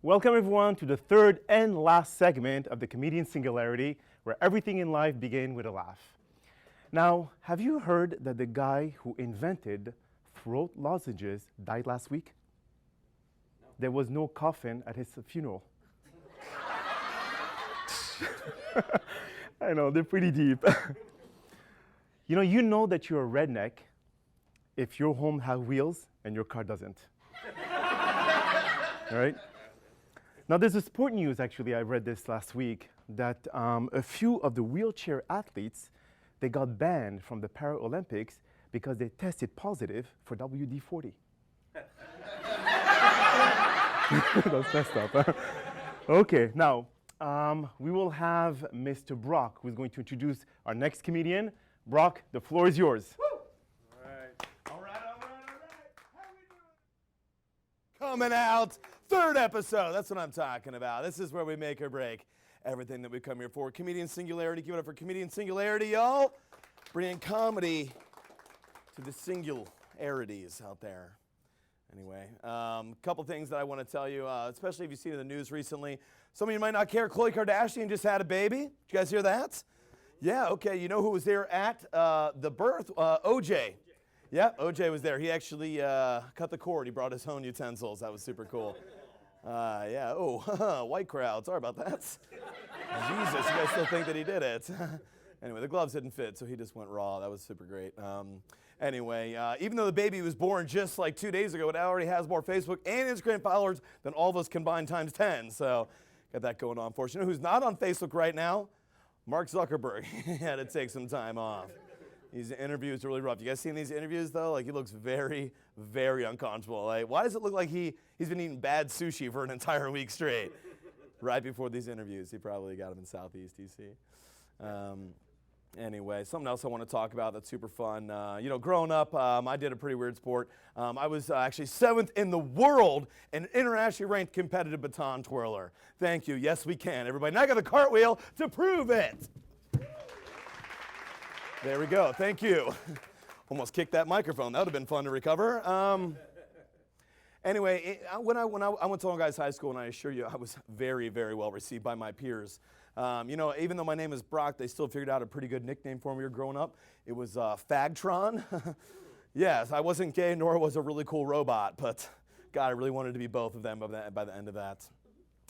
Welcome everyone to the third and last segment of the Comedian Singularity, where everything in life begins with a laugh. Now, have you heard that the guy who invented throat lozenges died last week? No. There was no coffin at his funeral. I know, they're pretty deep. You know that you're a redneck if your home has wheels and your car doesn't. All right? Now, there's a sport news, actually, I read this last week, that a few of the wheelchair athletes, they got banned from the Paralympics because they tested positive for WD-40. That's messed up, huh? Okay, now, we will have Mr. Brock, who's going to introduce our next comedian. Brock, the floor is yours. Woo! All right. How we doing? Coming out, third episode. That's what I'm talking about. This is where we make or break everything that we come here for. Comedian Singularity. Give it up for Comedian Singularity, y'all. Bringing comedy to the singularities out there. Anyway, a couple things that I want to tell you, especially if you've seen in the news recently. Some of you might not care. Khloe Kardashian just had a baby. Did you guys hear that? Yeah, okay. You know who was there at the birth? OJ. Yeah, OJ was there. He actually cut the cord. He brought his own utensils. That was super cool. Yeah, oh, white crowd. Sorry about that. Jesus, you guys still think that he did it. Anyway, the gloves didn't fit, so he just went raw. That was super great. Anyway, even though the baby was born just like 2 days ago, it already has more Facebook and Instagram followers than all of us combined times 10. So got that going on for us. You know who's not on Facebook right now? Mark Zuckerberg. He had to take some time off. These interviews are really rough. You guys seen these interviews, though? Like, he looks very, very uncomfortable. Like, why does it look like he's been eating bad sushi for an entire week straight? Right before these interviews. He probably got them in Southeast DC. Anyway, something else I want to talk about that's super fun. Growing up, I did a pretty weird sport. I was actually 7th in the world in internationally ranked competitive baton twirler. Thank you. Yes, we can, everybody. And I got the cartwheel to prove it. There we go. Thank you. Almost kicked that microphone. That would have been fun to recover. Anyway, when I went to Long Guys High School, and I assure you, I was very, very well received by my peers. Even though my name is Brock, they still figured out a pretty good nickname for me growing up. It was Fagtron. Yes, I wasn't gay, nor was a really cool robot, but God, I really wanted to be both of them by the end of that.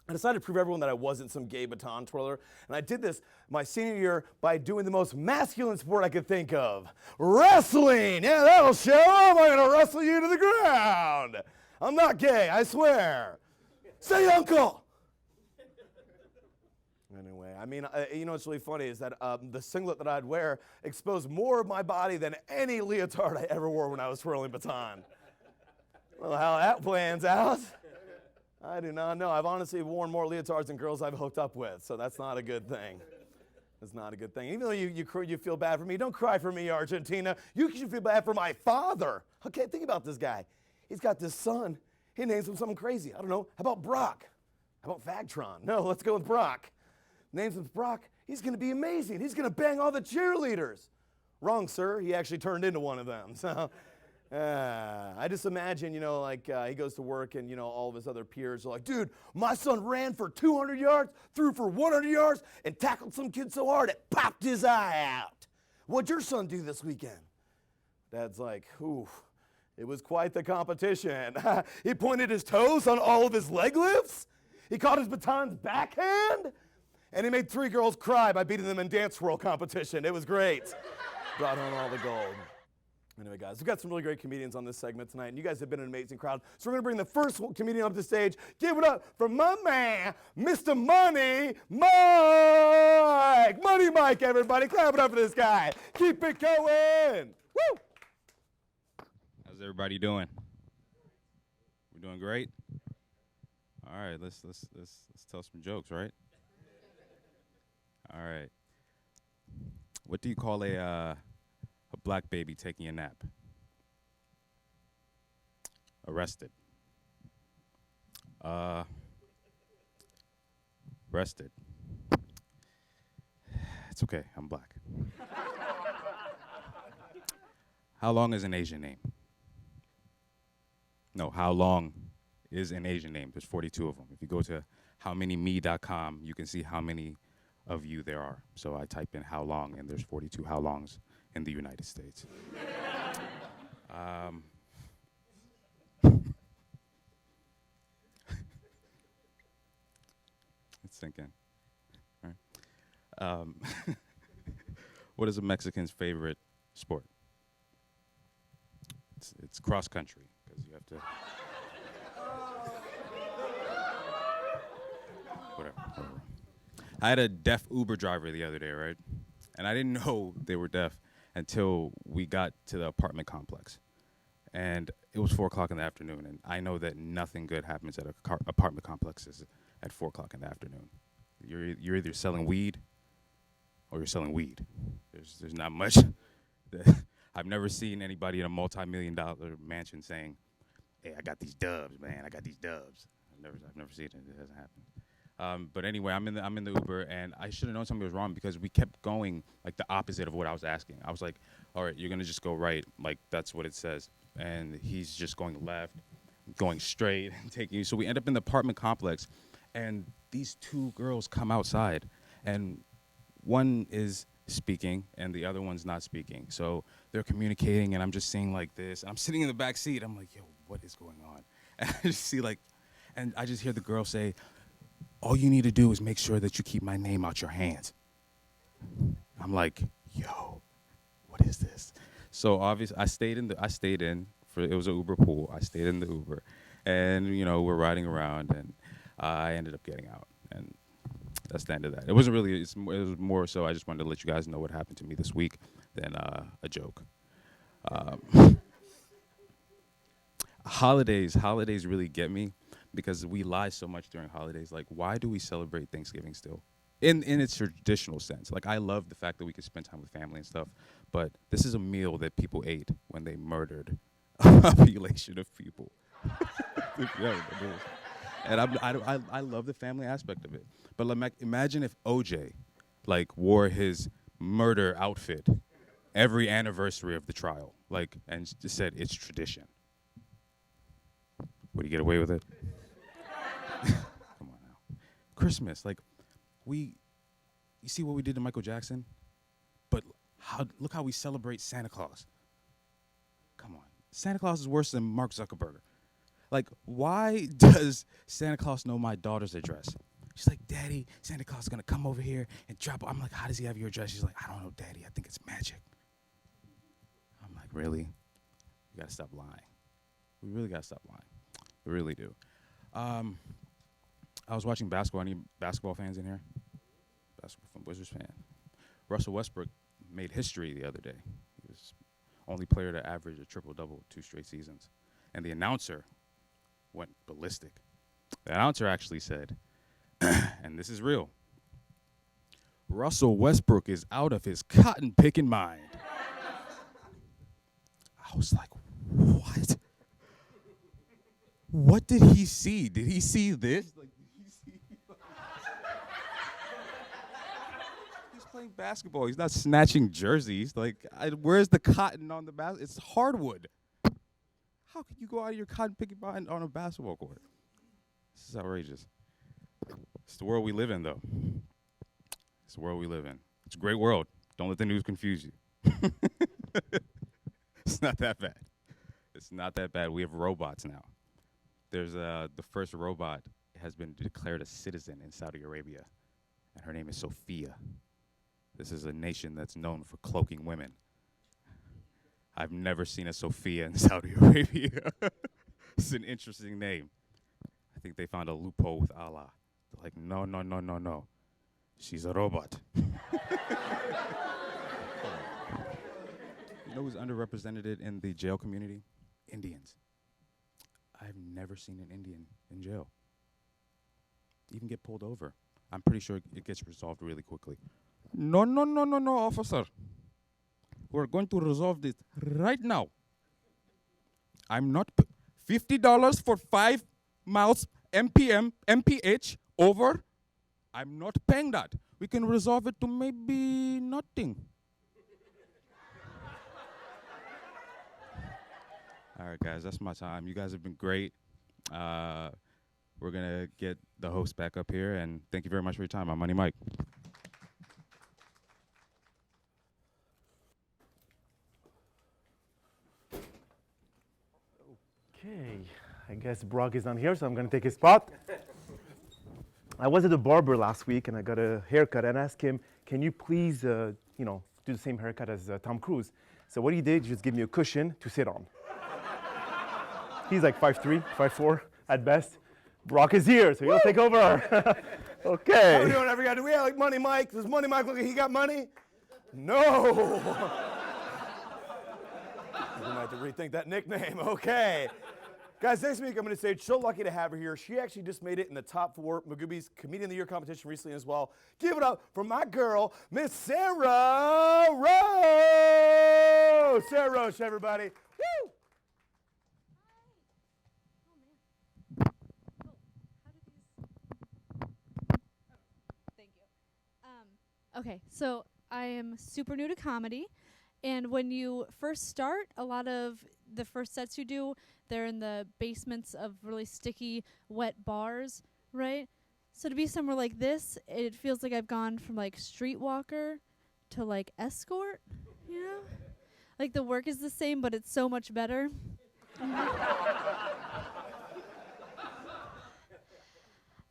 I decided to prove everyone that I wasn't some gay baton twirler, and I did this my senior year by doing the most masculine sport I could think of. Wrestling! Yeah, that'll show them. I'm going to wrestle you to the ground. I'm not gay, I swear. Say uncle! Anyway, what's really funny is that the singlet that I'd wear exposed more of my body than any leotard I ever wore when I was twirling baton. Well, how that plans out, I do not know. I've honestly worn more leotards than girls I've hooked up with, so that's not a good thing. That's not a good thing. Even though you feel bad for me, don't cry for me, Argentina. You should feel bad for my father. Okay, think about this guy. He's got this son. He names him something crazy. I don't know. How about Brock? How about Fagtron? No, let's go with Brock. Names him Brock. He's going to be amazing. He's going to bang all the cheerleaders. Wrong, sir. He actually turned into one of them. So I just imagine, he goes to work and, all of his other peers are like, dude, my son ran for 200 yards, threw for 100 yards, and tackled some kid so hard it popped his eye out. What'd your son do this weekend? Dad's like, ooh, it was quite the competition. He pointed his toes on all of his leg lifts. He caught his baton's backhand. And he made 3 girls cry by beating them in dance swirl competition. It was great. Brought home all the gold. Anyway, guys, we've got some really great comedians on this segment tonight, and you guys have been an amazing crowd. So we're going to bring the first comedian up to stage. Give it up for my man, Mr. Money Mike. Money Mike, everybody. Clap it up for this guy. Keep it going. Woo! How's everybody doing? We're doing great. All right, let's tell some jokes, right? All right. What do you call a black baby taking a nap? Arrested. Rested. It's okay, I'm black. How long is an Asian name? No, how long is an Asian name. There's 42 of them. If you go to howmanyme.com, you can see how many of you there are. So I type in how long, and there's 42 how longs in the United States. It's sinking. All right. What is a Mexican's favorite sport? It's cross country, because you have to. Whatever. I had a deaf Uber driver the other day, right? And I didn't know they were deaf until we got to the apartment complex. And it was 4 o'clock in the afternoon, and I know that nothing good happens at apartment complexes at 4 o'clock in the afternoon. You're either selling weed or you're selling weed. There's not much. I've never seen anybody in a multi-million-dollar mansion saying, "Hey, I got these dubs, man. I got these dubs." I've never seen it. It hasn't happened. But anyway, I'm in the Uber, and I should have known something was wrong because we kept going like the opposite of what I was asking. I was like, "All right, you're gonna just go right, like that's what it says," and he's just going left, going straight, and taking you. So we end up in the apartment complex, and these 2 girls come outside, and one is speaking and the other one's not speaking. So they're communicating, and I'm just seeing like this. I'm sitting in the back seat. I'm like, "Yo, what is going on?" And I just see and I just hear the girl say, "All you need to do is make sure that you keep my name out your hands." I'm like, "Yo, what is this?" So obviously, I stayed in for it was an Uber pool. I stayed in the Uber, and we're riding around, and I ended up getting out, and that's the end of that. It wasn't really. It was more so. I just wanted to let you guys know what happened to me this week than a joke. Holidays really get me because we lie so much during holidays. Like, why do we celebrate Thanksgiving still? In its traditional sense. Like, I love the fact that we can spend time with family and stuff, but this is a meal that people ate when they murdered a population of people. Yeah, it is. And I love the family aspect of it. But imagine if OJ, wore his murder outfit every anniversary of the trial, and just said it's tradition. Would he get away with it? Come on now. Christmas, you see what we did to Michael Jackson? But look how we celebrate Santa Claus. Come on. Santa Claus is worse than Mark Zuckerberg. Why does Santa Claus know my daughter's address? She's like, "Daddy, Santa Claus is going to come over here and drop." I'm like, "How does he have your address?" She's like, "I don't know, Daddy. I think it's magic." I'm like, "Really? You got to stop lying. We really got to stop lying. We really do." I was watching basketball. Any basketball fans in here? Basketball Wizards fan. Russell Westbrook made history the other day. He was only player to average a triple-double 2 straight seasons. And the announcer went ballistic. The announcer actually said, and this is real, "Russell Westbrook is out of his cotton-picking mind." I was like, what? What did he see? Did he see this? Did he see? He's playing basketball. He's not snatching jerseys. Where's the cotton on the basket? It's hardwood. How can you go out of your cotton picking mind on a basketball court? This is outrageous. It's the world we live in, though. It's the world we live in. It's a great world. Don't let the news confuse you. It's not that bad. It's not that bad. We have robots now. There's the first robot has been declared a citizen in Saudi Arabia, and her name is Sophia. This is a nation that's known for cloaking women. I've never seen a Sophia in Saudi Arabia. It's an interesting name. I think they found a loophole with Allah. They're like, no. She's a robot. You know who's underrepresented in the jail community? Indians. I've never seen an Indian in jail even get pulled over. I'm pretty sure it gets resolved really quickly. No, officer. We're going to resolve this right now. I'm not $50 for 5 miles mph over. I'm not paying that. We can resolve it to maybe nothing. All right, guys, that's my time. You guys have been great. We're going to get the host back up here, and thank you very much for your time. I'm Money Mike. Okay, I guess Brock is not here, so I'm going to take his spot. I was at the barber last week, and I got a haircut, and asked him, can you please, do the same haircut as Tom Cruise? So what he did, just give me a cushion to sit on. He's like 5'3", 5'4", at best. Brock is here, so he'll take over. Okay. How we doing, everybody? Do we have like Money Mike? Does Money Mike look like he got money? No. We might have to rethink that nickname. Okay. Guys, next week I'm going to say, so lucky to have her here. She actually just made it in the top 4 Magooby's Comedian of the Year competition recently as well. Give it up for my girl, Miss Sarah Roche. Sarah Roche, everybody. Woo! Okay, so I am super new to comedy, and when you first start, a lot of the first sets you do, they're in the basements of really sticky, wet bars, right? So to be somewhere like this, it feels like I've gone from like streetwalker to like escort, you know? Like the work is the same, but it's so much better.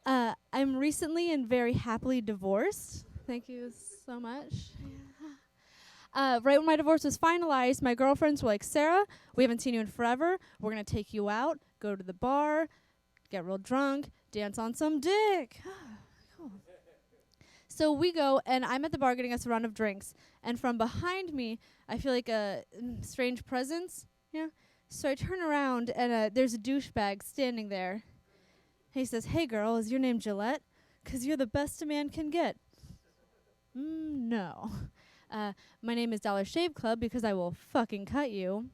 I'm recently and very happily divorced. Thank you so much. Right when my divorce was finalized, my girlfriends were like, Sarah, we haven't seen you in forever. We're going to take you out, go to the bar, get real drunk, dance on some dick. Cool. So we go, and I'm at the bar getting us a round of drinks. And from behind me, I feel like a strange presence. Yeah. So I turn around, and there's a douchebag standing there. He says, hey, girl, is your name Gillette? 'Cause you're the best a man can get. No. My name is Dollar Shave Club because I will fucking cut you.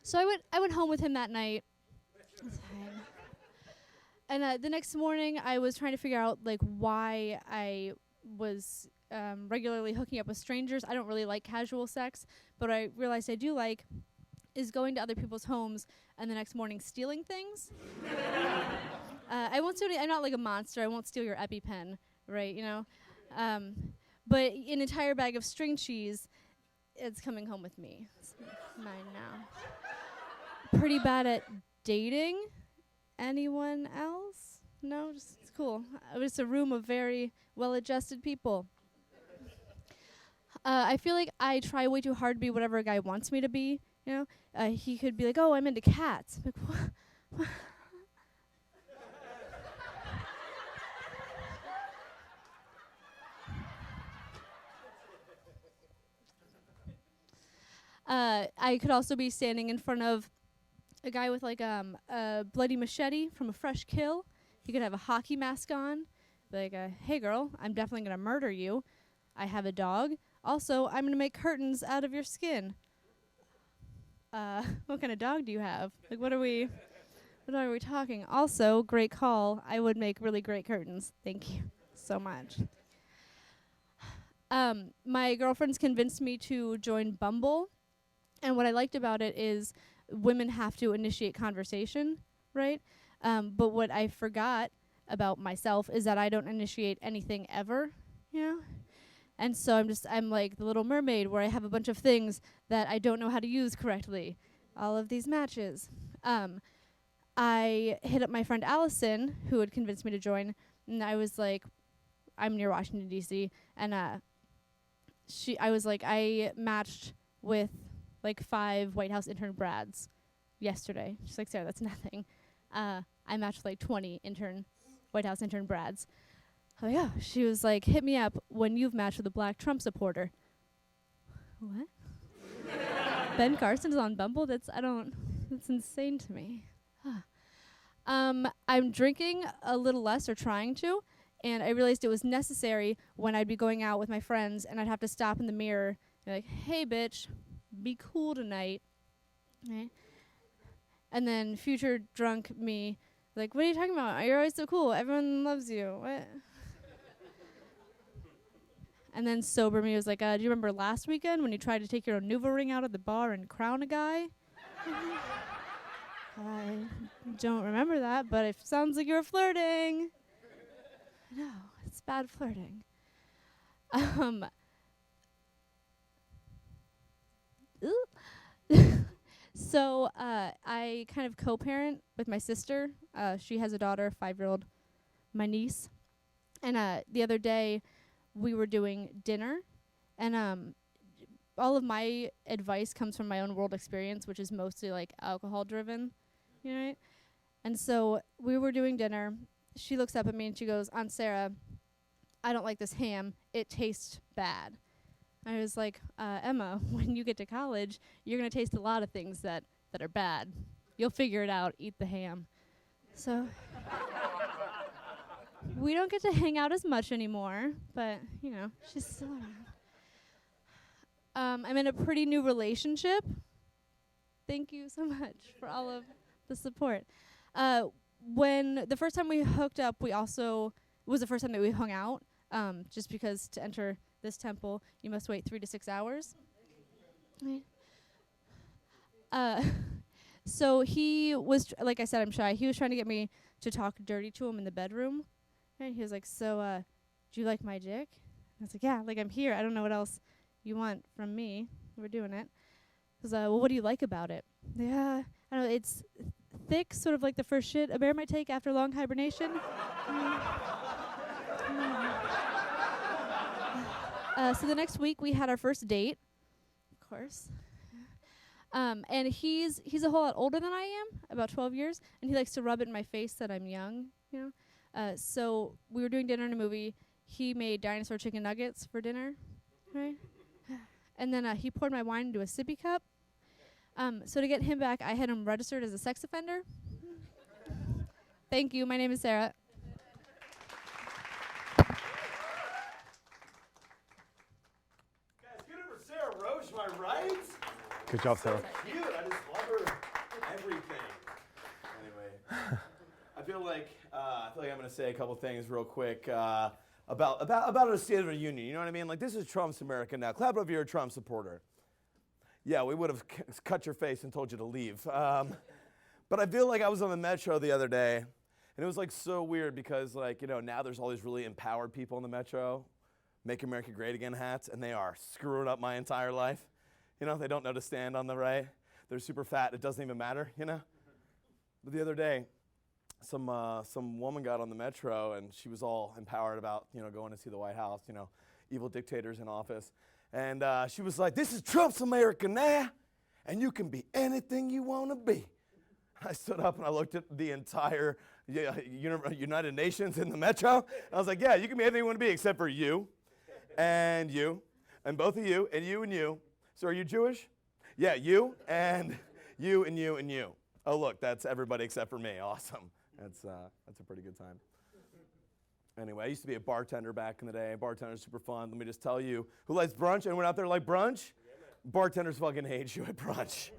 So I went home with him that night. And the next morning, I was trying to figure out like why I was regularly hooking up with strangers. I don't really like casual sex, but I realized I do like is going to other people's homes and the next morning stealing things. I won't steal I'm not like a monster. I won't steal your EpiPen, right, you know? But an entire bag of string cheese, it's coming home with me. It's mine now. Pretty bad at dating. Anyone else? No? Just, it's cool. It was a room of very well-adjusted people. I feel like I try way too hard to be whatever a guy wants me to be, you know? He could be like, oh, I'm into cats. I'm like, what? I could also be standing in front of a guy with like a bloody machete from a fresh kill. He could have a hockey mask on. Be like, hey girl, I'm definitely gonna murder you. I have a dog. Also, I'm gonna make curtains out of your skin. What kind of dog do you have? Like, what are we talking? Also, great call. I would make really great curtains. Thank you so much. My girlfriends convinced me to join Bumble. And what I liked about it is women have to initiate conversation, right? But what I forgot about myself is that I don't initiate anything ever, you know? And so I'm like the Little Mermaid, where I have a bunch of things that I don't know how to use correctly. All of these matches. I hit up my friend Allison, who had convinced me to join, and I was like, I'm near Washington, D.C., and I was like, I matched with like 5 White House intern Brads yesterday. She's like, Sarah, that's nothing. I matched with like 20 White House intern Brads. Oh yeah. She was like, hit me up when you've matched with a black Trump supporter. What? Ben Carson's on Bumble? That's insane to me. I'm drinking a little less, or trying to, and I realized it was necessary when I'd be going out with my friends and I'd have to stop in the mirror and be like, hey bitch, be cool tonight. Okay. And then future drunk me, like, what are you talking about? You're always so cool. Everyone loves you. What? And then sober me was like, do you remember last weekend when you tried to take your Nuva ring out of the bar and crown a guy? I don't remember that, but it sounds like you were flirting. No, it's bad flirting. So I kind of co-parent with my sister. She has a daughter, 5-year-old, my niece. And the other day, we were doing dinner, and all of my advice comes from my own world experience, which is mostly like alcohol-driven, you know. Right? And so we were doing dinner. She looks up at me and she goes, "Aunt Sarah, I don't like this ham. It tastes bad." I was like, Emma, when you get to college, you're going to taste a lot of things that are bad. You'll figure it out. Eat the ham. So we don't get to hang out as much anymore, but, you know, she's still around. I'm in a pretty new relationship. Thank you so much for all of the support. When the first time we hooked up, it was the first time that we hung out, just because to enter this temple, you must wait 3 to 6 hours. So he was, like I said, I'm shy. He was trying to get me to talk dirty to him in the bedroom. And he was like, "So, do you like my dick?" I was like, "Yeah, like I'm here. I don't know what else you want from me. We're doing it." He was "Well, what do you like about it?" "Yeah, I don't know, it's thick, sort of like the first shit a bear might take after long hibernation." So the next week we had our first date, of course. And he's a whole lot older than I am, about 12 years, and he likes to rub it in my face that I'm young, you know. So we were doing dinner in a movie. He made dinosaur chicken nuggets for dinner, right? And then he poured my wine into a sippy cup. So to get him back, I had him registered as a sex offender. Thank you. My name is Sarah. Am I right? Good job, Sarah. Cute. I just love her. Everything. Anyway, I feel like I'm gonna say a couple things real quick about a State of the Union. You know what I mean? Like, this is Trump's America now. Clap if you're a Trump supporter. Yeah, we would have cut your face and told you to leave. But I feel like I was on the metro the other day, and it was like so weird because, like, you know, now there's all these really empowered people in the metro. Make America Great Again hats, and they are screwing up my entire life. You know, they don't know to stand on the right. They're super fat. It doesn't even matter, you know? But the other day, some woman got on the metro, and she was all empowered about, you know, going to see the White House, you know, evil dictators in office. And she was like, "This is Trump's America now, and you can be anything you want to be." I stood up and I looked at the entire United Nations in the metro. And I was like, "Yeah, you can be anything you want to be except for you. And you, and both of you, and you, and you. So are you Jewish?" "Yeah, you, and you, and you, and you." "Oh, look, that's everybody except for me." Awesome. That's a pretty good time. Anyway, I used to be a bartender back in the day. Bartender's super fun. Let me just tell you, who likes brunch? Anyone out there like brunch? Yeah, bartenders fucking hate you at brunch.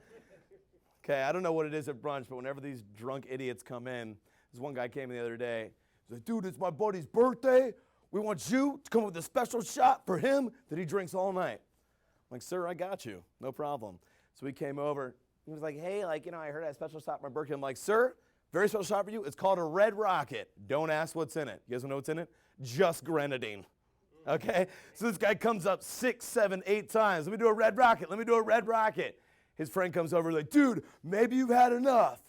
Okay, I don't know what it is at brunch, but whenever these drunk idiots come in, this one guy came in the other day. He's like, "Dude, it's my buddy's birthday. We want you to come up with a special shot for him that he drinks all night." I'm like, "Sir, I got you. No problem." So he came over. He was like, "Hey, like, you know, I heard I had a special shot for my birthday." I'm like, "Sir, very special shot for you. It's called a Red Rocket. Don't ask what's in it." You guys want to know what's in it? Just grenadine. Okay? So this guy comes up 6, 7, 8 times. "Let me do a Red Rocket. Let me do a Red Rocket." His friend comes over like, "Dude, maybe you've had enough."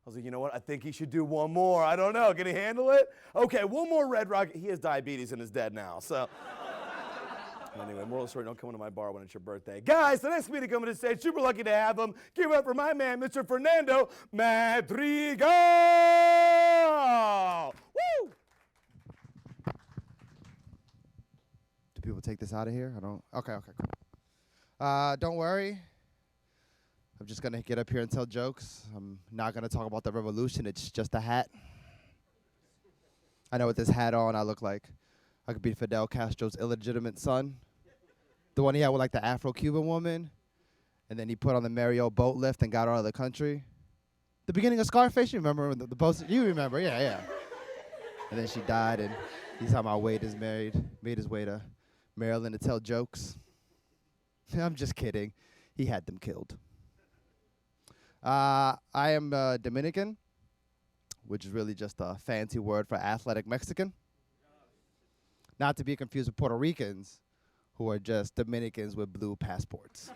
I was like, "You know what? I think he should do one more. I don't know. Can he handle it?" "Okay, one more Red Rocket." He has diabetes and is dead now. So anyway, moral of the story, don't come into my bar when it's your birthday. Guys, the next comedian coming to the stage, super lucky to have him. Give it up for my man, Mr. Fernando Madrigal. Woo! Do people take this out of here? I don't. Okay, cool. Don't worry. I'm just going to get up here and tell jokes. I'm not going to talk about the revolution. It's just a hat. I know with this hat on, I look like I could be Fidel Castro's illegitimate son. The one he had with, like, the Afro-Cuban woman. And then he put on the Mario boat lift and got out of the country. The beginning of Scarface, you remember the post? You remember, yeah. And then she died, and he's how my Wade is made his way to Maryland to tell jokes. I'm just kidding. He had them killed. I am Dominican, which is really just a fancy word for athletic Mexican. Not to be confused with Puerto Ricans, who are just Dominicans with blue passports.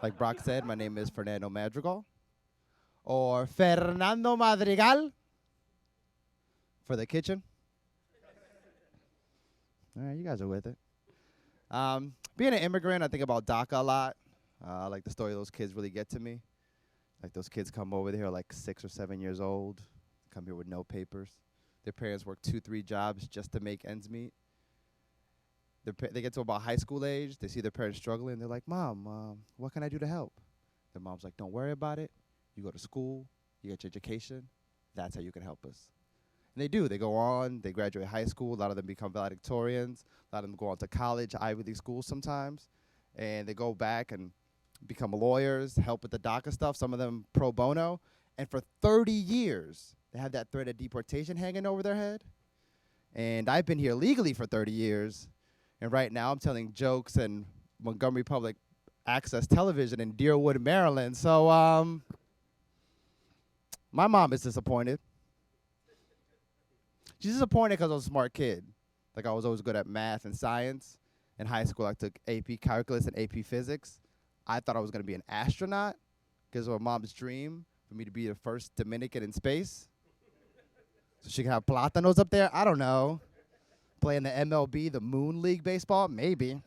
Like Brock said, my name is Fernando Madrigal, or Fernando Madrigal for the kitchen. All right, you guys are with it. Being an immigrant, I think about DACA a lot. Like the story of those kids really get to me. Like those kids come over here like 6 or 7 years old, come here with no papers. Their parents work 2-3 jobs just to make ends meet. They get to about high school age, they see their parents struggling, they're like, Mom, what can I do to help? Their mom's like, don't worry about it. You go to school, you get your education, that's how you can help us. And they do, they go on, they graduate high school, a lot of them become valedictorians, a lot of them go on to college, Ivy League schools sometimes, and they go back and become lawyers, help with the DACA stuff, some of them pro bono, and for 30 years, they have that threat of deportation hanging over their head. And I've been here legally for 30 years, and right now I'm telling jokes in Montgomery Public Access Television in Deerwood, Maryland. So my mom is disappointed. She's disappointed because I was a smart kid. Like I was always good at math and science. In high school, I took AP Calculus and AP Physics. I thought I was going to be an astronaut because of my mom's dream for me to be the first Dominican in space. So she can have plátanos up there. I don't know. Playing the MLB, the Moon League baseball, maybe.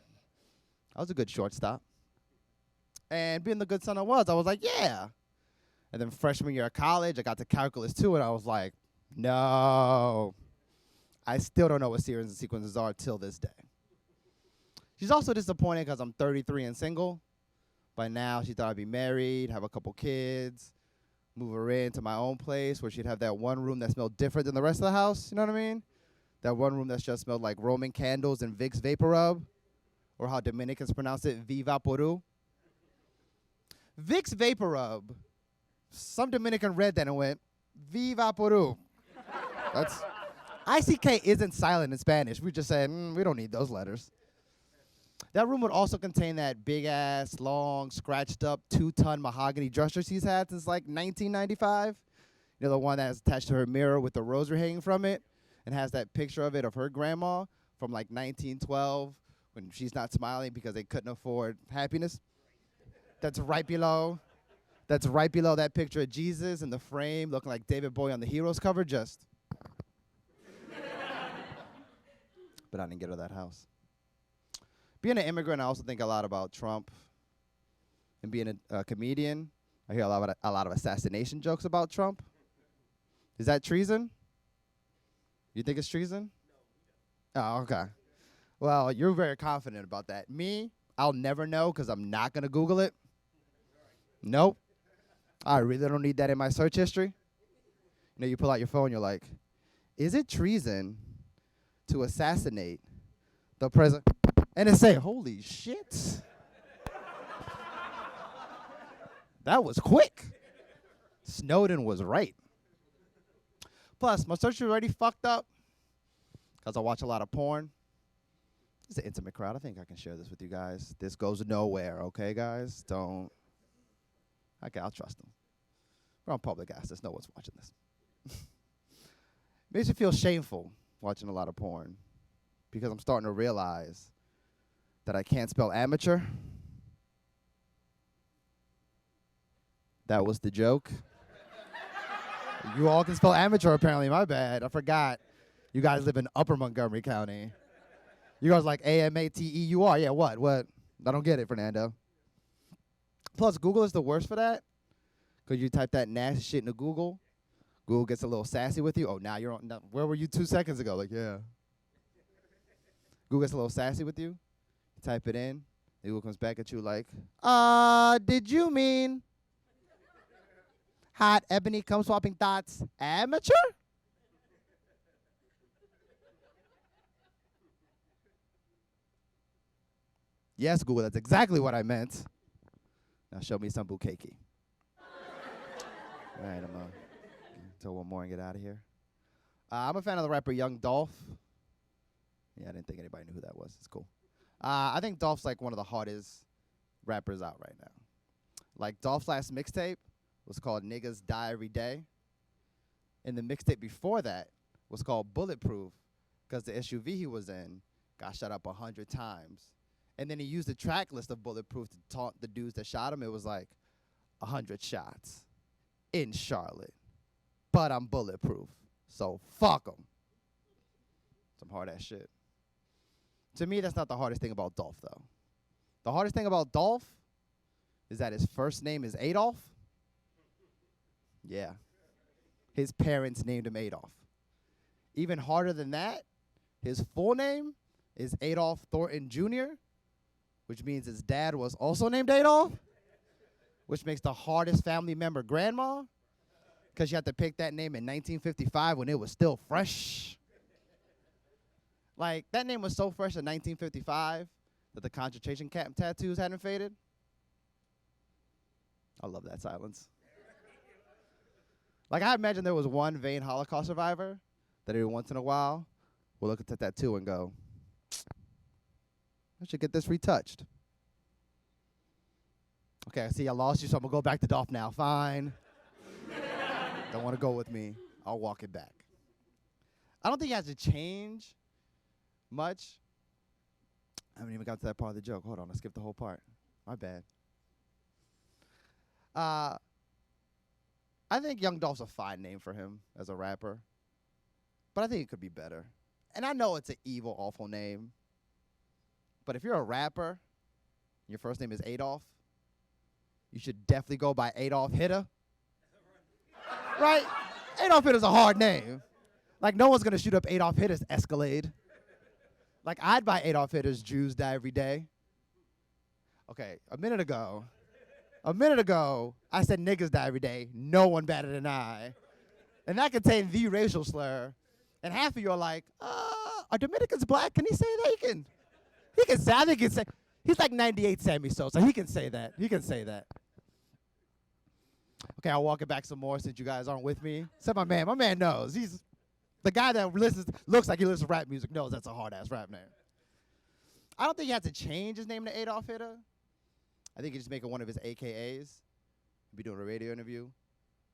I was a good shortstop. And being the good son I was like, yeah. And then freshman year of college, I got to Calculus 2, and I was like, no. I still don't know what series and sequences are till this day. She's also disappointed because I'm 33 and single. By now, she thought I'd be married, have a couple kids, move her into my own place where she'd have that one room that smelled different than the rest of the house, you know what I mean? That one room that just smelled like Roman candles and Vicks Vapor Rub, or how Dominicans pronounce it, Vivaporu. Vicks Vapor Rub, some Dominican read that and went, Vivaporu. That's, ICK isn't silent in Spanish. We just said, we don't need those letters. That room would also contain that big-ass, long, scratched-up, 2-ton mahogany dresser she's had since, like, 1995. You know, the one that's attached to her mirror with the rosary hanging from it and has that picture of it of her grandma from, like, 1912 when she's not smiling because they couldn't afford happiness. That's right below that picture of Jesus in the frame looking like David Bowie on the Heroes cover, just. But I didn't get her that house. Being an immigrant, I also think a lot about Trump. And being a comedian, I hear a lot of assassination jokes about Trump. Is that treason? You think it's treason? No. Oh, okay. Well, you're very confident about that. Me, I'll never know because I'm not going to Google it. Nope. I really don't need that in my search history. You know, you pull out your phone, you're like, is it treason to assassinate the president? And they say, holy shit. That was quick. Snowden was right. Plus, my search is already fucked up because I watch a lot of porn. It's an intimate crowd. I think I can share this with you guys. This goes nowhere, okay, guys? Don't. Okay, I'll trust them. We're on public access. No one's watching this. Makes me feel shameful watching a lot of porn because I'm starting to realize that I can't spell amateur. That was the joke. You all can spell amateur, apparently. My bad. I forgot. You guys live in Upper Montgomery County. You guys like A-M-A-T-E-U-R. Yeah, what? What? I don't get it, Fernando. Plus, Google is the worst for that. Because you type that nasty shit into Google. Google gets a little sassy with you. Oh, now you're on. Now, where were you 2 seconds ago? Like, yeah. Google gets a little sassy with you. You type it in. Google comes back at you like, did you mean hot ebony cum swapping thoughts amateur? Yes, Google, that's exactly what I meant. Now show me some bukkake. All right, I'm going to tell one more and get out of here. I'm a fan of the rapper Young Dolph. Yeah, I didn't think anybody knew who that was. It's cool. I think Dolph's like one of the hardest rappers out right now. Like Dolph's last mixtape was called Niggas Die Every Day. And the mixtape before that was called Bulletproof because the SUV he was in got shot up 100 times. And then he used the track list of Bulletproof to taunt the dudes that shot him. It was like 100 shots in Charlotte, but I'm bulletproof, so fuck them. Some hard-ass shit. To me, that's not the hardest thing about Dolph, though. The hardest thing about Dolph is that his first name is Adolf. Yeah. His parents named him Adolf. Even harder than that, his full name is Adolf Thornton Jr., which means his dad was also named Adolf, which makes the hardest family member grandma, because you had to pick that name in 1955 when it was still fresh. Like, that name was so fresh in 1955 that the concentration camp tattoos hadn't faded. I love that silence. Like, I imagine there was one vain Holocaust survivor that every once in a while will look at the tattoo and go, I should get this retouched. Okay, I see I lost you, so I'm going to go back to Dolph now. Fine. Don't want to go with me. I'll walk it back. I don't think he has to change much. I haven't even got to that part of the joke. Hold on, I skipped the whole part. My bad. I think Young Dolph's a fine name for him as a rapper, but I think it could be better. And I know it's an evil, awful name, but if you're a rapper, your first name is Adolf, you should definitely go by Adolf Hitler. Right? Adolf Hitler's a hard name. Like, no one's going to shoot up Adolf Hitler's Escalade. Like, I'd buy Adolf Hitler's Jews Die Every Day. Okay, a minute ago, I said niggas die every day. No one batted an eye. And that contained the racial slur. And half of you are like, are Dominicans black? Can he say that? He can say, I think he can say, he's like 98 Sammy Sosa. He can say that. Okay, I'll walk it back some more since you guys aren't with me. Except my man knows. He's the guy that looks like he listens to rap music knows that's a hard-ass rap name. I don't think he has to change his name to Adolf Hitler. I think he just make it one of his AKAs. He'll be doing a radio interview.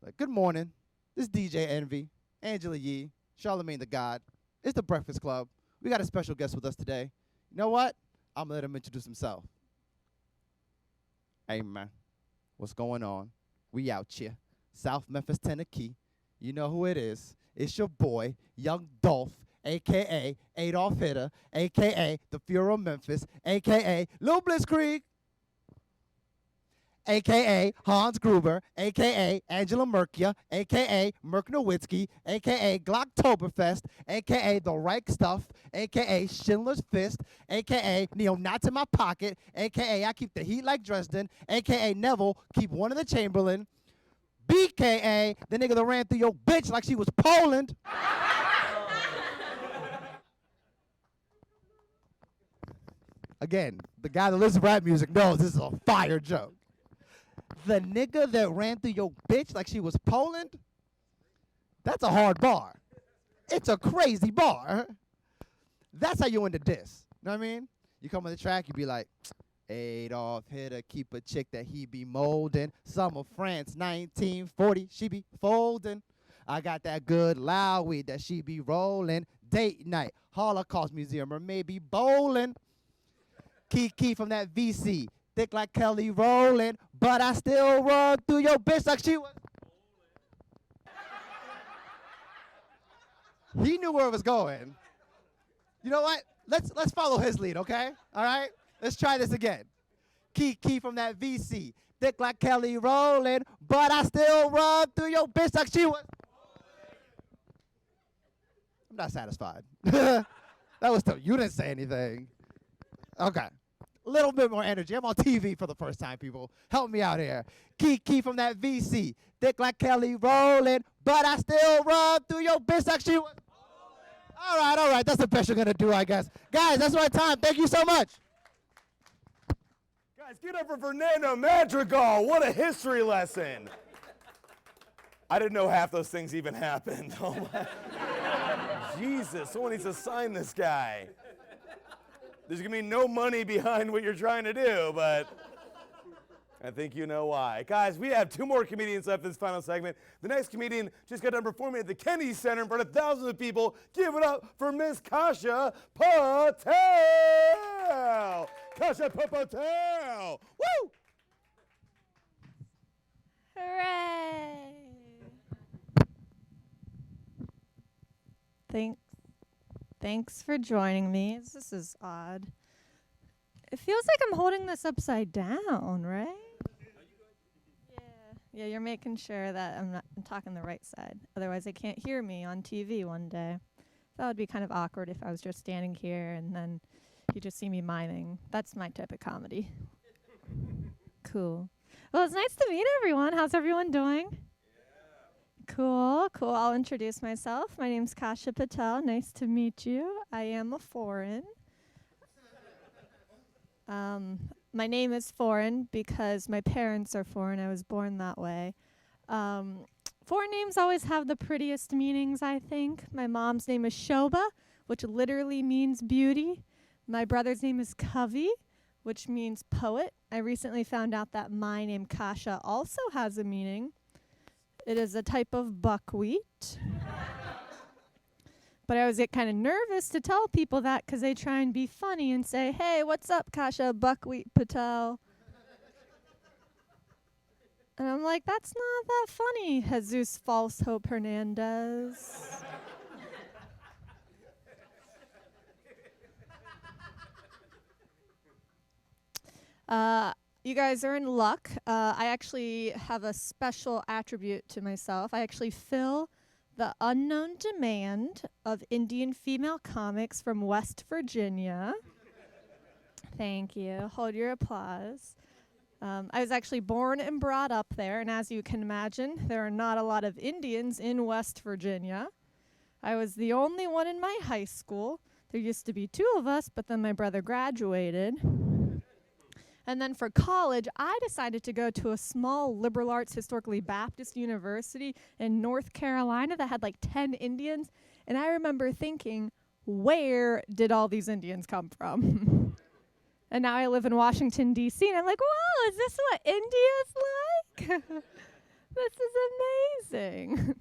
Like, good morning. This is DJ Envy, Angela Yee, Charlemagne the God. It's the Breakfast Club. We got a special guest with us today. You know what? I'm going to let him introduce himself. Hey, man. What's going on? We out here. South Memphis, Tennessee. You know who it is. It's your boy, Young Dolph, a.k.a. Adolf Hitler, a.k.a. the Fuhrer of Memphis, a.k.a. Lil Blitzkrieg, a.k.a. Hans Gruber, a.k.a. Angela Merkia, a.k.a. Merk Nowitzki, a.k.a. Glocktoberfest, a.k.a. The Reich Stuff, a.k.a. Schindler's Fist, a.k.a. Neo-Nazi in my pocket, a.k.a. I keep the heat like Dresden, a.k.a. Neville, keep one of the Chamberlain, b.k.a. the nigga that ran through your bitch like she was Poland. Again, the guy that listens to rap music knows this is a fire joke. The nigga that ran through your bitch like she was Poland, that's a hard bar. It's a crazy bar. That's how you end a diss. You know what I mean? You come on the track, you be like, Adolf Hitler keep a chick that he be molding. Summer France 1940, she be folding. I got that good loud weed that she be rolling. Date night, Holocaust Museum, or maybe bowling. Kiki from that VC, thick like Kelly Rowland, but I still run through your bitch like she was. He knew where it was going. You know what? Let's follow his lead, okay? All right? Let's try this again. Kiki from that VC, thick like Kelly Rowland, but I still run through your bitch like she was. I'm not satisfied. That was tough. You didn't say anything. Okay. A little bit more energy. I'm on TV for the first time, people. Help me out here. Kiki from that VC, thick like Kelly Rowland, but I still run through your bitch like she was. All right. That's the best you're going to do, I guess. Guys, that's my time. Thank you so much. Guys, get up for Fernando Madrigal. What a history lesson. I didn't know half those things even happened. Oh my. Jesus, someone needs to sign this guy. There's going to be no money behind what you're trying to do, but I think you know why. Guys, we have 2 more comedians left in this final segment. The next comedian just got done performing at the Kennedy Center in front of thousands of people. Give it up for Miss Kasha Patel. Kasha Patel. Woo! Hooray! Thanks for joining me. This is odd. It feels like I'm holding this upside down, right? Yeah, you're making sure that I'm talking the right side. Otherwise, they can't hear me on TV one day. That would be kind of awkward if I was just standing here and then you just see me miming. That's my type of comedy. Cool. Well, it's nice to meet everyone. How's everyone doing? Cool. I'll introduce myself. My name's Kasha Patel. Nice to meet you. I am a foreign. My name is foreign because my parents are foreign. I was born that way. Foreign names always have the prettiest meanings, I think. My mom's name is Shoba, which literally means beauty. My brother's name is Kavi, which means poet. I recently found out that my name, Kasha, also has a meaning. It is a type of buckwheat. But I always get kind of nervous to tell people that because they try and be funny and say, hey, what's up, Kasha Buckwheat Patel? And I'm like, that's not that funny, Jesus False Hope Hernandez. You guys are in luck. I actually have a special attribute to myself. I actually fill the unknown demand of Indian female comics from West Virginia. Thank you. Hold your applause. I was actually born and brought up there, and as you can imagine, there are not a lot of Indians in West Virginia. I was the only one in my high school. There used to be 2 of us, but then my brother graduated. And then for college, I decided to go to a small liberal arts historically Baptist university in North Carolina that had like 10 Indians. And I remember thinking, where did all these Indians come from? And now I live in Washington, D.C., and I'm like, whoa, is this what India's like? This is amazing.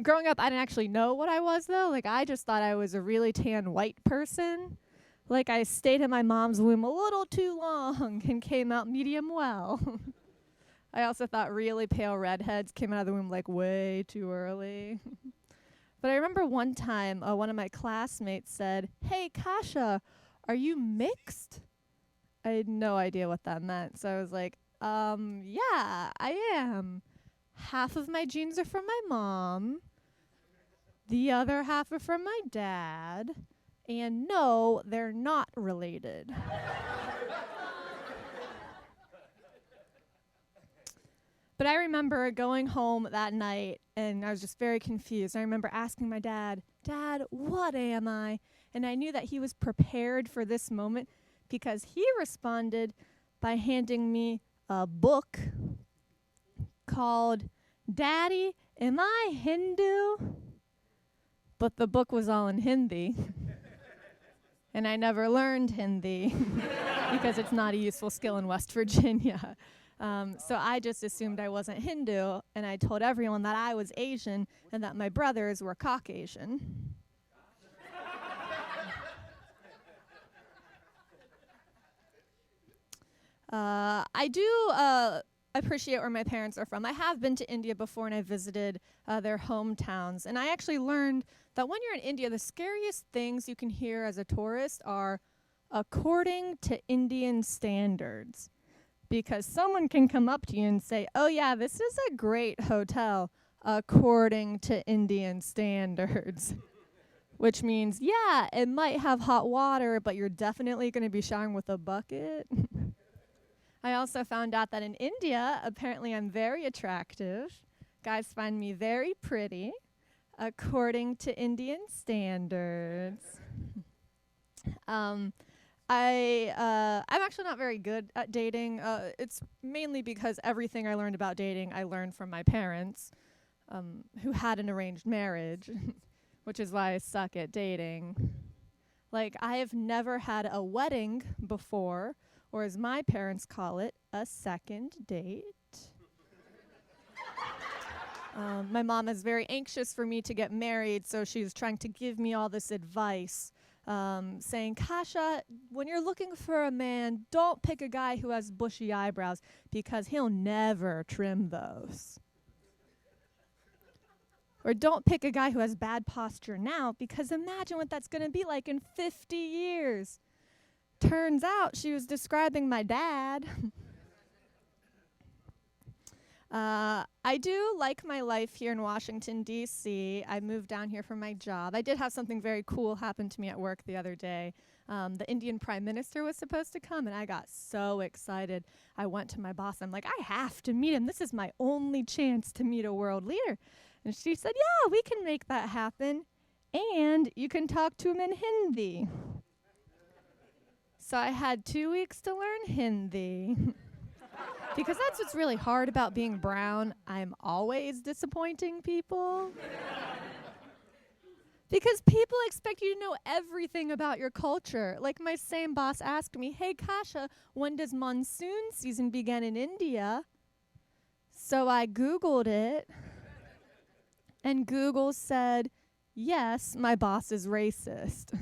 Growing up, I didn't actually know what I was, though. Like, I just thought I was a really tan white person. Like, I stayed in my mom's womb a little too long and came out medium well. I also thought really pale redheads came out of the womb, like, way too early. But I remember one time, one of my classmates said, hey, Kasha, are you mixed? I had no idea what that meant. So I was like, yeah, I am. Half of my genes are from my mom. The other half are from my dad. And no, they're not related. But I remember going home that night, and I was just very confused. I remember asking my dad, Dad, what am I? And I knew that he was prepared for this moment because he responded by handing me a book called Daddy, Am I Hindu? But the book was all in Hindi. And I never learned Hindi because it's not a useful skill in West Virginia. So I just assumed I wasn't Hindu, and I told everyone that I was Asian and that my brothers were Caucasian. I do appreciate where my parents are from. I have been to India before, and I visited their hometowns. And I actually learned that when you're in India, the scariest things you can hear as a tourist are according to Indian standards. Because someone can come up to you and say, oh yeah, this is a great hotel according to Indian standards. Which means, yeah, it might have hot water, but you're definitely going to be showering with a bucket. I also found out that in India, apparently I'm very attractive. Guys find me very pretty, according to Indian standards. I'm actually not very good at dating. It's mainly because everything I learned about dating, I learned from my parents, who had an arranged marriage, which is why I suck at dating. Like, I have never had a wedding before, or as my parents call it, a second date. My mom is very anxious for me to get married, so she's trying to give me all this advice, saying, Kasha, when you're looking for a man, don't pick a guy who has bushy eyebrows because he'll never trim those. Or don't pick a guy who has bad posture now because imagine what that's going to be like in 50 years. Turns out she was describing my dad. I do like my life here in Washington, D.C. I moved down here for my job. I did have something very cool happen to me at work the other day. The Indian Prime Minister was supposed to come, and I got so excited. I went to my boss. I'm like, I have to meet him. This is my only chance to meet a world leader. And she said, yeah, we can make that happen. And you can talk to him in Hindi. So I had 2 weeks to learn Hindi. Because that's what's really hard about being brown. I'm always disappointing people. Because people expect you to know everything about your culture. Like my same boss asked me, hey, Kasha, when does monsoon season begin in India? So I Googled it. And Google said, yes, my boss is racist.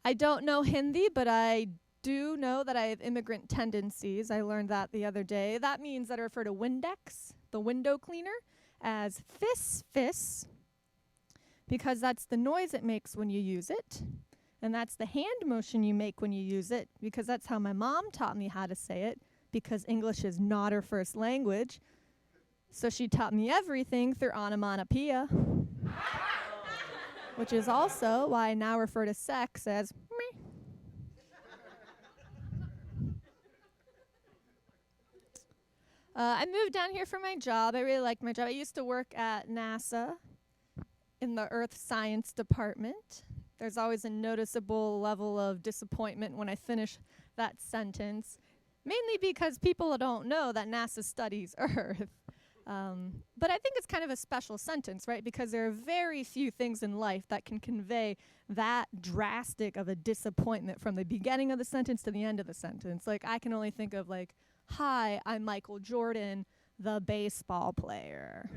I don't know Hindi, but I do know that I have immigrant tendencies. I learned that the other day. That means that I refer to Windex, the window cleaner, as fis, because that's the noise it makes when you use it. And that's the hand motion you make when you use it, because that's how my mom taught me how to say it, because English is not her first language. So she taught me everything through onomatopoeia. Which is also why I now refer to sex as me. I moved down here for my job. I really liked my job. I used to work at NASA in the Earth Science Department. There's always a noticeable level of disappointment when I finish that sentence, mainly because people don't know that NASA studies Earth. But I think it's kind of a special sentence, right? Because there are very few things in life that can convey that drastic of a disappointment from the beginning of the sentence to the end of the sentence. Like, I can only think of, like, hi, I'm Michael Jordan, the baseball player.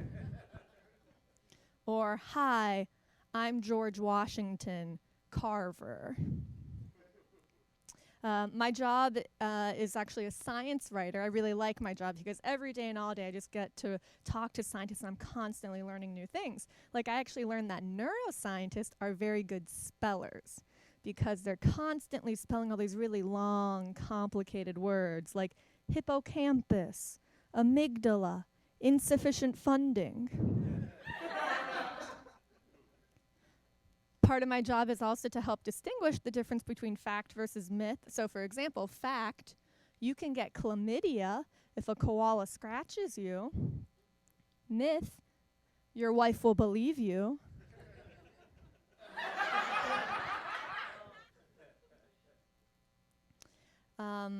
Or, hi, I'm George Washington, Carver. My job is actually a science writer. I really like my job because every day and all day I just get to talk to scientists and I'm constantly learning new things. Like I actually learned that neuroscientists are very good spellers because they're constantly spelling all these really long, complicated words like hippocampus, amygdala, insufficient funding. Part of my job is also to help distinguish the difference between fact versus myth. So, for example, fact, you can get chlamydia if a koala scratches you. Myth, your wife will believe you.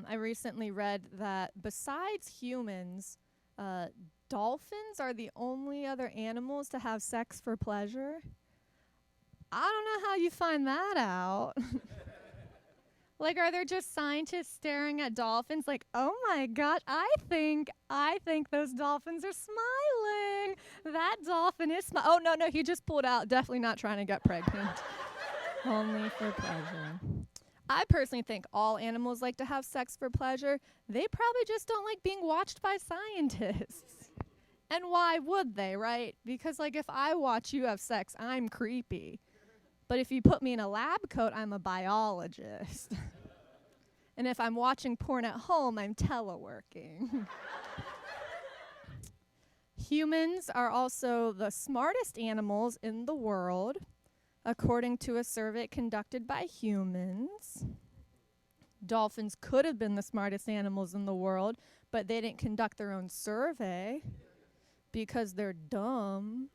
I recently read that besides humans, dolphins are the only other animals to have sex for pleasure. I don't know how you find that out. Like, are there just scientists staring at dolphins like, oh my God, I think those dolphins are smiling. That dolphin is oh, no, he just pulled out. Definitely not trying to get pregnant. Only for pleasure. I personally think all animals like to have sex for pleasure. They probably just don't like being watched by scientists. And why would they, right? Because, like, if I watch you have sex, I'm creepy. But if you put me in a lab coat, I'm a biologist. And if I'm watching porn at home, I'm teleworking. Humans are also the smartest animals in the world, according to a survey conducted by humans. Dolphins could have been the smartest animals in the world, but they didn't conduct their own survey because they're dumb.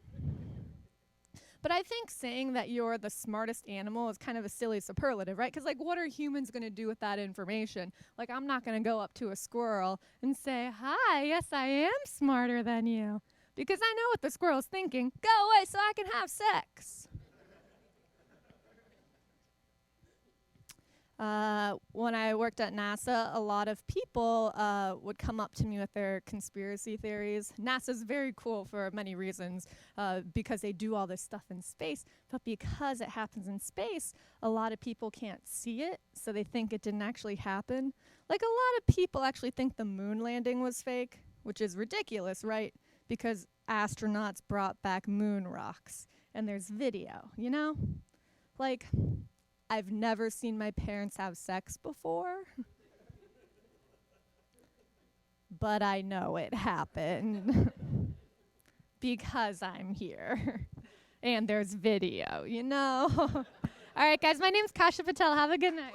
But I think saying that you're the smartest animal is kind of a silly superlative, right? Because, like, what are humans going to do with that information? Like, I'm not going to go up to a squirrel and say, hi, yes, I am smarter than you. because I know what the squirrel's thinking. Go away so I can have sex. When I worked at NASA, a lot of people would come up to me with their conspiracy theories. NASA's very cool for many reasons, because they do all this stuff in space, but because it happens in space, a lot of people can't see it, so they think it didn't actually happen. Like, a lot of people actually think the moon landing was fake, which is ridiculous, right? Because astronauts brought back moon rocks, and there's video, you know? Like, I've never seen my parents have sex before, but I know it happened because I'm here and there's video, you know? All right, guys, my name's Kasha Patel. Have a good night.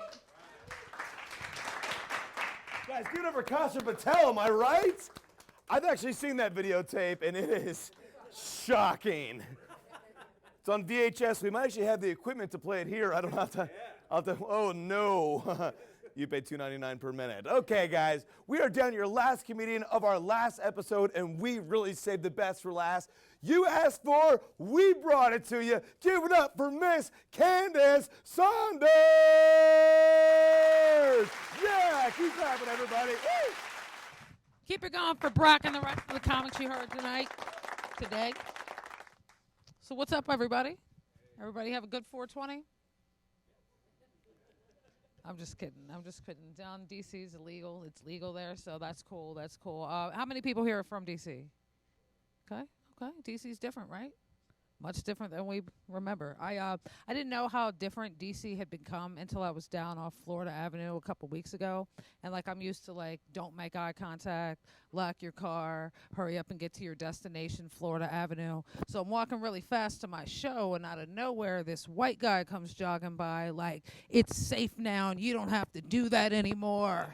Guys, give it up for Kasha Patel, am I right? I've actually seen that videotape, and it is shocking. It's on VHS. We might actually have the equipment to play it here. I don't have to. Oh, no. You pay $2.99 per minute. Okay, guys, we are down to your last comedian of our last episode, and we really saved the best for last. You asked for, we brought it to you. Give it up for Miss Candace Saunders. Yeah, keep clapping, everybody. Woo! Keep it going for Brock and the rest of the comics you heard today. So what's up, everybody? Everybody have a good 420? I'm just kidding. Down in D.C. is illegal. It's legal there, so that's cool. How many people here are from D.C.? Okay. D.C.'s different, right? Much different than we remember. I didn't know how different D.C. had become until I was down off Florida Avenue a couple weeks ago. And, I'm used to, don't make eye contact, lock your car, hurry up and get to your destination, Florida Avenue. So I'm walking really fast to my show, and out of nowhere, this white guy comes jogging by it's safe now, and you don't have to do that anymore.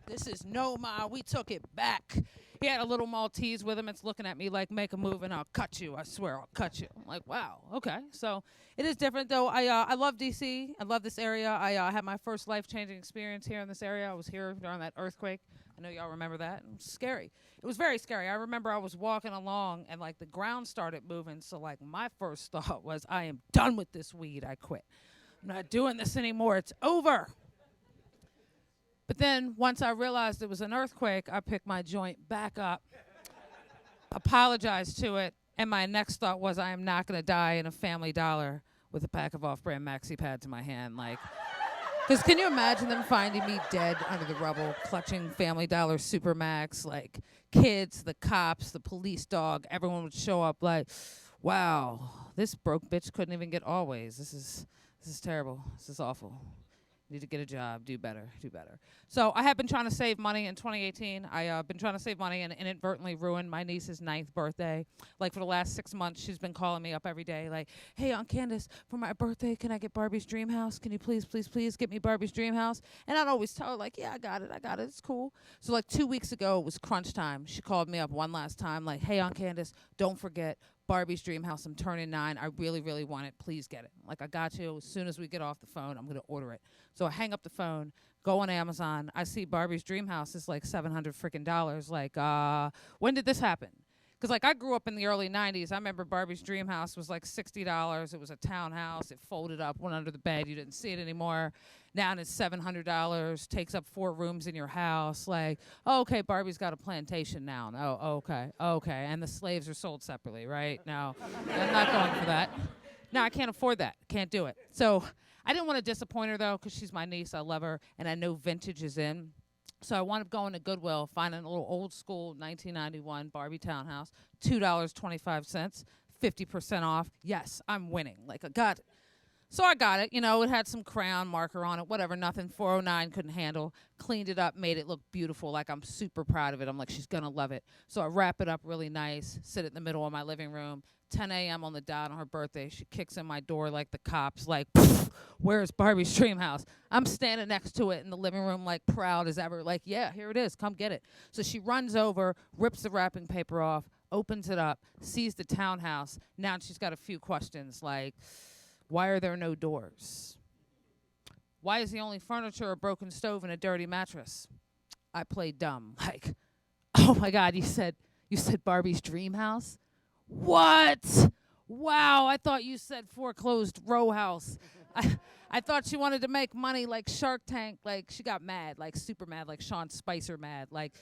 This is NOMA. We took it back. He had a little Maltese with him. It's looking at me like, make a move and I'll cut you. I swear I'll cut you. I'm like, wow, okay. So it is different, though. I love D.C. I love this area. I had my first life-changing experience here in this area. I was here during that earthquake. I know y'all remember that. It was scary. It was very scary. I remember I was walking along and, the ground started moving. So, my first thought was, I am done with this weed. I quit. I'm not doing this anymore. It's over. But then once I realized it was an earthquake, I picked my joint back up, apologized to it, and my next thought was I am not going to die in a Family Dollar with a pack of off-brand maxi pads in my hand. Because can you imagine them finding me dead under the rubble, clutching Family Dollar Super Max, kids, the cops, the police dog, everyone would show up wow, this broke bitch couldn't even get Always. This is terrible. This is awful. Need to get a job, do better. So I have been trying to save money in 2018. I've been trying to save money and inadvertently ruined my niece's 9th birthday. For the last 6 months, she's been calling me up every day hey, Aunt Candace, for my birthday, can I get Barbie's Dream House? Can you please get me Barbie's Dream House? And I'd always tell her, yeah, I got it, it's cool. So 2 weeks ago, it was crunch time. She called me up one last time, hey, Aunt Candace, don't forget, Barbie's Dream House, I'm turning 9. I really, really want it. Please get it. I got you. As soon as we get off the phone, I'm going to order it. So I hang up the phone, go on Amazon. I see Barbie's Dream House is $700 freaking dollars. When did this happen? Because I grew up in the early 90s. I remember Barbie's Dream House was $60. It was a townhouse. It folded up, went under the bed. You didn't see it anymore. Now it's $700, takes up 4 rooms in your house. Okay, Barbie's got a plantation now. Oh, okay. And the slaves are sold separately, right? No, I'm not going for that. No, I can't afford that. Can't do it. So I didn't want to disappoint her, though, because she's my niece. I love her, and I know vintage is in. So I wound up going to Goodwill, finding a little old school 1991 Barbie townhouse, $2.25, 50% off. Yes, I'm winning. I got it. So I got it. It had some crayon marker on it, whatever, nothing 409 couldn't handle. Cleaned it up, made it look beautiful. I'm super proud of it. I'm she's going to love it. So I wrap it up really nice, sit it in the middle of my living room. 10 a.m. on the dot on her birthday. She kicks in my door like the cops, where's Barbie's Dream House? I'm standing next to it in the living room, proud as ever. Yeah, here it is. Come get it. So she runs over, rips the wrapping paper off, opens it up, sees the townhouse. Now she's got a few questions why are there no doors? Why is the only furniture a broken stove and a dirty mattress? I played dumb. Oh my God, you said You said Barbie's dream house? What? Wow, I thought you said foreclosed row house. I thought she wanted to make money like Shark Tank. Like, she got mad, like super mad, like Sean Spicer mad. Like,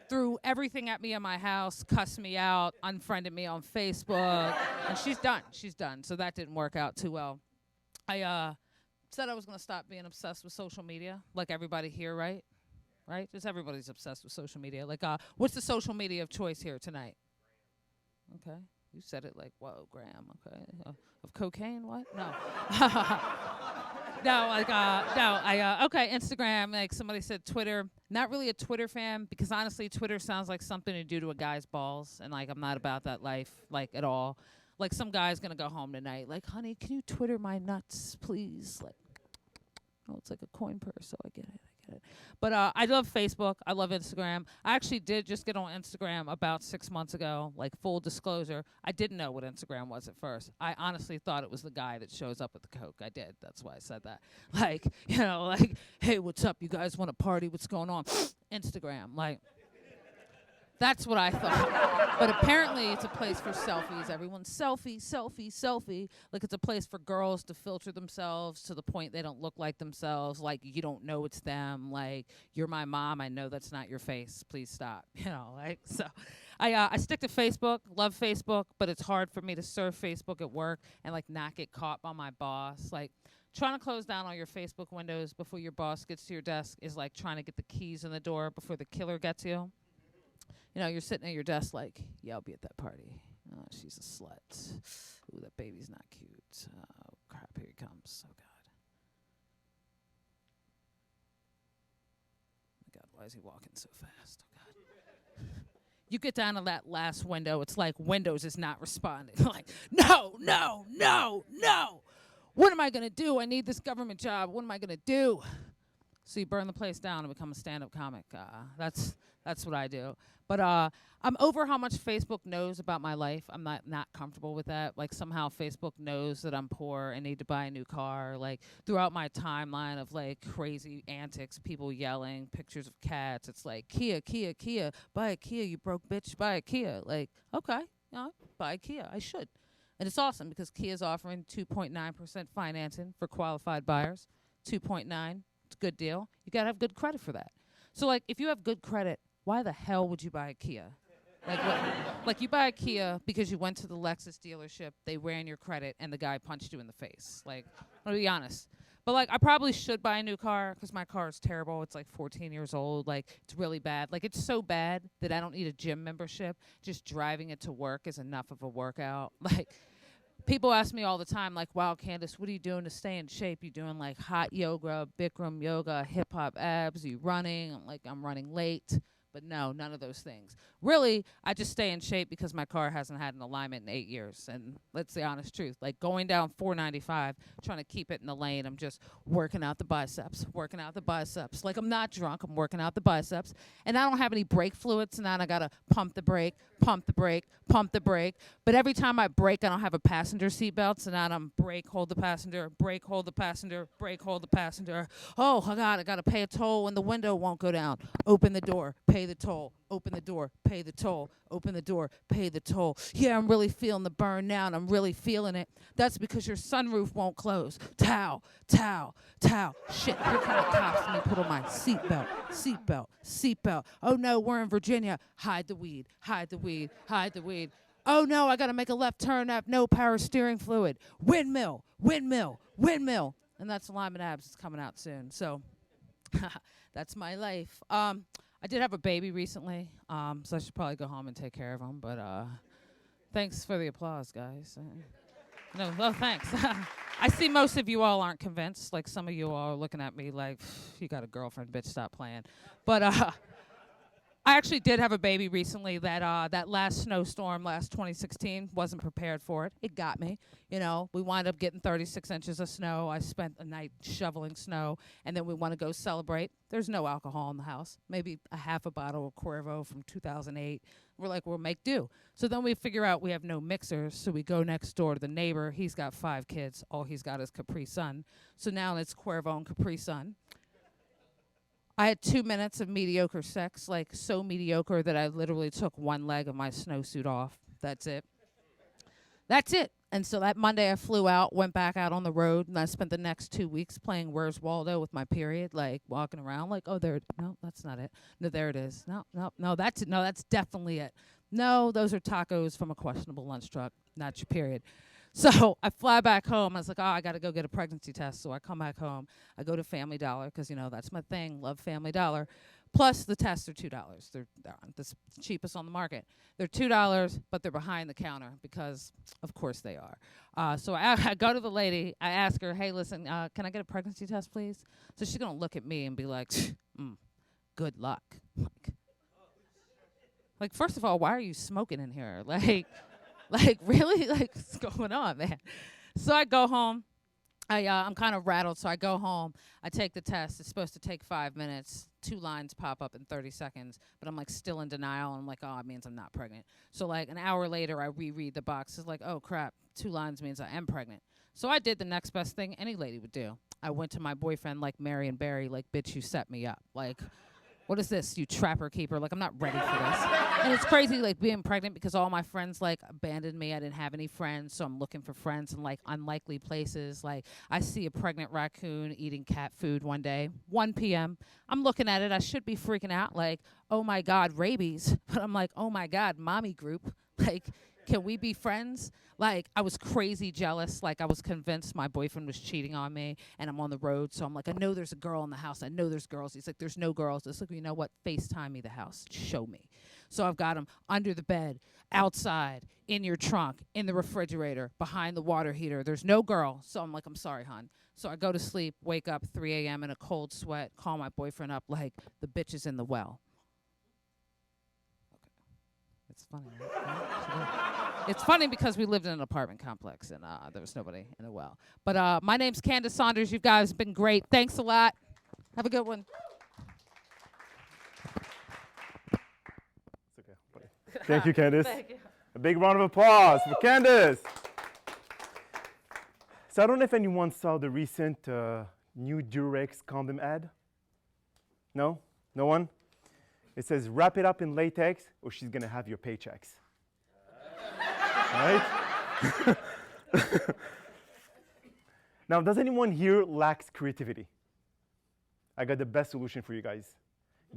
threw everything at me in my house, cussed me out, unfriended me on Facebook. And she's done. She's done. So that didn't work out too well. I said I was going to stop being obsessed with social media, like everybody here, right? Right? Just everybody's obsessed with social media. Like, what's the social media of choice here tonight? Okay. You said it like, whoa, Graham, okay. Of cocaine, what? No. Okay, Instagram, like somebody said Twitter. Not really a Twitter fan, because honestly, Twitter sounds like something to do to a guy's balls, and like, I'm not about that life, like, at all. Like, some guy's gonna go home tonight, like, honey, can you Twitter my nuts, please? Like, oh, it's like a coin purse, so I get it. But I love Facebook. I love Instagram. I actually did just get on Instagram about 6 months ago. Like, full disclosure, I didn't know what Instagram was at first. I honestly thought it was the guy that shows up with the Coke. I did. That's why I said that. Like, you know, like, hey, what's up? You guys want to party? What's going on? Instagram. Like, that's what I thought. But apparently it's a place for selfies. Everyone's selfie. Like, it's a place for girls to filter themselves to the point they don't look like themselves. Like, you don't know it's them. Like, you're my mom. I know that's not your face. Please stop. You know, like, so I stick to Facebook, love Facebook, but it's hard for me to surf Facebook at work and, like, not get caught by my boss. Like, trying to close down all your Facebook windows before your boss gets to your desk is like trying to get the keys in the door before the killer gets you. You know, you're sitting at your desk like, yeah, I'll be at that party. Oh, she's a slut. Ooh, that baby's not cute. Oh, crap, here he comes. Oh, God. Why is he walking so fast? Oh, God. You get down to that last window, it's like Windows is not responding. Like, no. What am I going to do? I need this government job. What am I going to do? So you burn the place down and become a stand-up comic. That's what I do. But I'm over how much Facebook knows about my life. I'm not comfortable with that. Like, somehow Facebook knows that I'm poor and need to buy a new car. Like, throughout my timeline of, like, crazy antics, people yelling, pictures of cats, it's like, Kia, buy a Kia, you broke bitch, buy a Kia. Like, okay, buy a Kia, I should. And it's awesome because Kia's offering 2.9% financing for qualified buyers. 2.9, it's a good deal. You got to have good credit for that. So, like, if you have good credit, why the hell would you buy a Kia? Like, what, like, you buy a Kia because you went to the Lexus dealership, they ran your credit, and the guy punched you in the face. Like, I'll be honest. But, like, I probably should buy a new car because my car is terrible. It's, like, 14 years old. Like, it's really bad. Like, it's so bad that I don't need a gym membership. Just driving it to work is enough of a workout. Like, people ask me all the time, like, wow, Candace, what are you doing to stay in shape? You doing, like, hot yoga, Bikram yoga, hip-hop abs? Are you running? I'm like, I'm running late. But no, none of those things. Really, I just stay in shape because my car hasn't had an alignment in 8 years. And let's the honest truth. Like, going down 495, trying to keep it in the lane, I'm just working out the biceps. Like, I'm not drunk. I'm working out the biceps. And I don't have any brake fluids, so now I got to pump the brake. But every time I brake, I don't have a passenger seat belt, so now I'm brake, hold the passenger. Oh, I got to pay a toll when the window won't go down. Open the door, pay the toll. Open the door, pay the toll. Open the door, pay the toll. Yeah, I'm really feeling the burn now, and I'm really feeling it. That's because your sunroof won't close. Towel. Shit, here come the cops. Let me put on my seatbelt. Oh, no, we're in Virginia. Hide the weed. Oh, no, I got to make a left turn. I have no power steering fluid. Windmill. And that's alignment abs. It's coming out soon. So that's my life. I did have a baby recently, so I should probably go home and take care of him. But thanks for the applause, guys. Thanks. I see most of you all aren't convinced. Like, some of you all are looking at me like, you got a girlfriend, bitch, stop playing. But I actually did have a baby recently that last snowstorm, last 2016, wasn't prepared for it. It got me. You know, we wound up getting 36 inches of snow. I spent a night shoveling snow, and then we want to go celebrate. There's no alcohol in the house. Maybe a half a bottle of Cuervo from 2008. We're like, we'll make do. So then we figure out we have no mixers, so we go next door to the neighbor. He's got 5 kids. All he's got is Capri Sun. So now it's Cuervo and Capri Sun. I had 2 minutes of mediocre sex, like so mediocre that I literally took one leg of my snowsuit off. That's it. That's it. And so that Monday I flew out, went back out on the road, and I spent the next 2 weeks playing Where's Waldo with my period, like walking around like, oh, no, that's not it. No, there it is. No, that's definitely it. No, those are tacos from a questionable lunch truck, not your period. So I fly back home. I was like, oh, I got to go get a pregnancy test. So I come back home. I go to Family Dollar because, that's my thing. Love Family Dollar. Plus, the tests are $2. They're the cheapest on the market. They're $2, but they're behind the counter because, of course, they are. So I go to the lady. I ask her, hey, listen, can I get a pregnancy test, please? So she's going to look at me and be like, good luck. Like, first of all, why are you smoking in here? Like, really? Like, what's going on, man? So I go home. I'm kind of rattled, so I go home. I take the test. It's supposed to take 5 minutes. 2 lines pop up in 30 seconds, but I'm, like, still in denial. I'm like, oh, it means I'm not pregnant. So, like, an hour later, I reread the box. It's like, oh, crap, 2 lines means I am pregnant. So I did the next best thing any lady would do. I went to my boyfriend like Marion Barry, like, bitch, you set me up. Like, what is this, you trapper keeper? Like, I'm not ready for this. And it's crazy, like, being pregnant because all my friends, like, abandoned me. I didn't have any friends, so I'm looking for friends in, like, unlikely places. Like, I see a pregnant raccoon eating cat food one day, 1 p.m. I'm looking at it. I should be freaking out, like, oh, my God, rabies. But I'm like, oh, my God, mommy group. Like, can we be friends? Like, I was crazy jealous. Like, I was convinced my boyfriend was cheating on me, and I'm on the road. So I'm like, I know there's a girl in the house. I know there's girls. He's like, there's no girls. It's like, you know what? FaceTime me the house. Show me. So I've got him under the bed, outside, in your trunk, in the refrigerator, behind the water heater. There's no girl. So I'm like, I'm sorry, hon. So I go to sleep, wake up 3 a.m. in a cold sweat, call my boyfriend up like, the bitch is in the well. It's funny, right? It's funny because we lived in an apartment complex and there was nobody in a well. But my name's Candace Saunders. You guys have been great. Thanks a lot. Have a good one. It's okay, buddy. Thank you, Candace. Thank you. A big round of applause for Candace. So I don't know if anyone saw the recent new Durex condom ad. No? No one? It says, wrap it up in latex or she's going to have your paychecks. Right? Now, does anyone here lacks creativity? I got the best solution for you guys.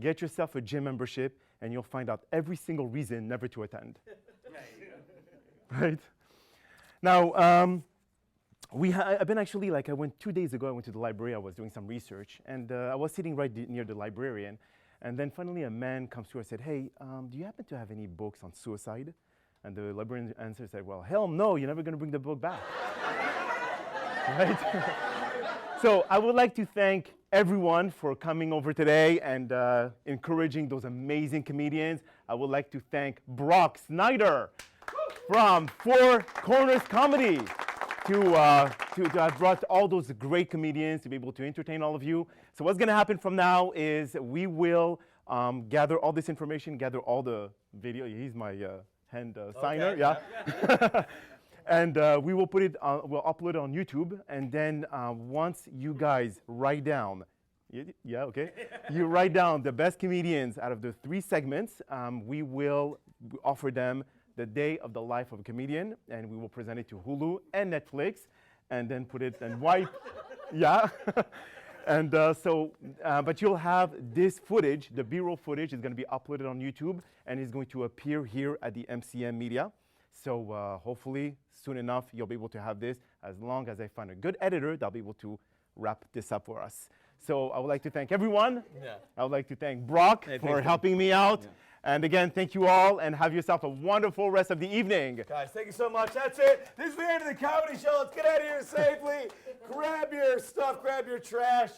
Get yourself a gym membership and you'll find out every single reason never to attend. Right? Now, I've been actually, like, I went 2 days ago, I went to the library, I was doing some research, and I was sitting right near the librarian. And then finally a man comes to her and said, hey, do you happen to have any books on suicide? And the librarian answered, said, well, hell no, you're never going to bring the book back. Right? So I would like to thank everyone for coming over today and encouraging those amazing comedians. I would like to thank Brock Snyder from Four Corners Comedy to have brought all those great comedians to be able to entertain all of you. So what's going to happen from now is we will gather all this information, gather all the video. He's my hand signer, Okay. yeah. And we will put it, we'll upload it on YouTube. And then once you guys write down, yeah, okay, you write down the best comedians out of the 3 segments, we will offer them the day of the life of a comedian, and we will present it to Hulu and Netflix, and then put it and wipe, yeah. And but you'll have this footage, the B-roll footage is going to be uploaded on YouTube, and is going to appear here at the MCM Media. So hopefully soon enough you'll be able to have this, as long as I find a good editor that'll be able to wrap this up for us. So I would like to thank everyone. Yeah. I would like to thank Brock for helping me out. Yeah. And again, thank you all, and have yourself a wonderful rest of the evening. Guys, thank you so much. That's it. This is the end of the comedy show. Let's get out of here safely. Grab your stuff, grab your trash.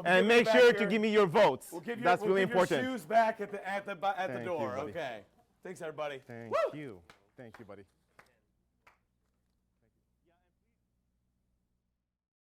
And make sure to give me your votes. That's really important. Your shoes back at the door. Okay. Thanks, everybody. Thank you. Thank you, buddy.